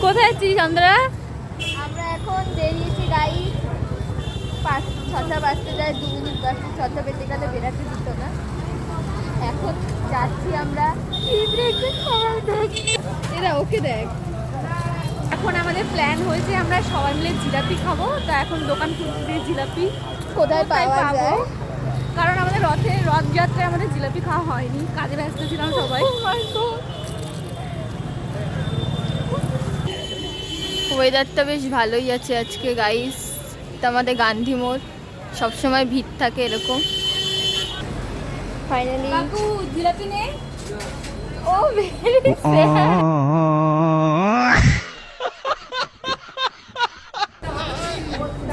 কোথায় আছিস চন্দ্রা? আমরা এখন বেরিয়েছি গাড়ি 6টা বাজতে যায়, 2 মিনিট বাজতে, 6টা বেজে গেলে বেরাতে দিত না। এখন যাচ্ছি আমরা। এরা ওকে দেখ। এখন আমাদের প্ল্যান হয়েছে আমরা সবাই মিলে জিলাপি খাবো। তো এখন দোকান খুঁজতে জিলাপি কোথায় পাওয়া যায়, কারণ আমাদের রথযাত্রায় আমাদের জিলাপি খাওয়া হয়নি, কাজে ব্যস্ত ছিলাম সবাই। ওয়েদারটা বেশ ভালোই আছে আজকে গাইস। এটা আমাদের গান্ধী মোড়, সবসময় ভিড় থাকে এরকম। ফাইনালি কাকু জিলাপি নে। ও ভেরি স্যাড।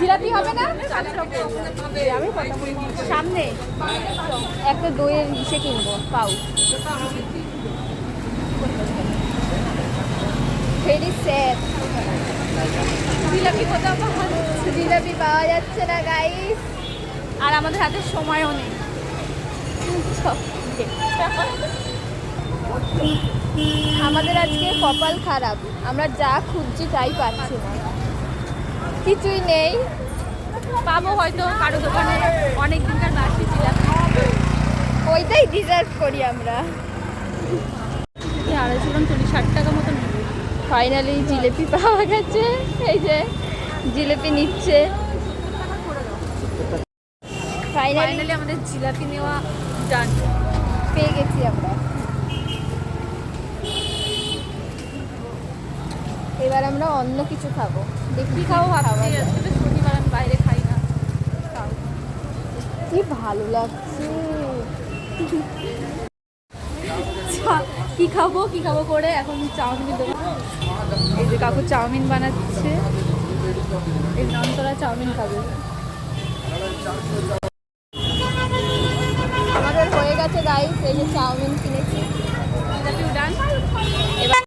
জিলাপি হবে না? আমি কথা বলি সামনে একটা দইয়ের ইসে কিনবো, পাউচ। Very sad. জিলাপি কোথাও পাওয়া যাচ্ছে? জিলাপি পাওয়া যাচ্ছে না গাইস। আর আমাদের হাতে সময়ও নেই। আমাদের আজকে কপাল খারাপ, আমরা যা খুঁজছি তাই পাচ্ছি না, কিছুই নেই। পাবো হয়তো কারো দোকানে অনেক দিনকার বাড়তি জিলাপি। ওইটাই ডিজার্ভ করি আমরা। 250-60 টাকা মতন নেবে। ফাইনালি জিলিপি পাওয়া গেছে, এই যে জিলিপি নিচ্ছে। ফাইনালি আমাদের জিলাপি নেওয়া ডান। পেয়ে গেছি আমরা। এবার আমরা অন্য কিছু খাবো। কি খাবো ভাবছি, আজকে তো শনিবার, আমি বাইরে খাই না। কি ভালো লাগছে। কি খাবো করে এখন চাউমিনের দোকান। এই যে কাকু চাউমিন বানাচ্ছে, এই নন্তরা চাউমিন খাবে। আমাদের হয়ে গেছে গাইস, এই যে চাউমিন কিনেছি। জিলাপি ডান। এবার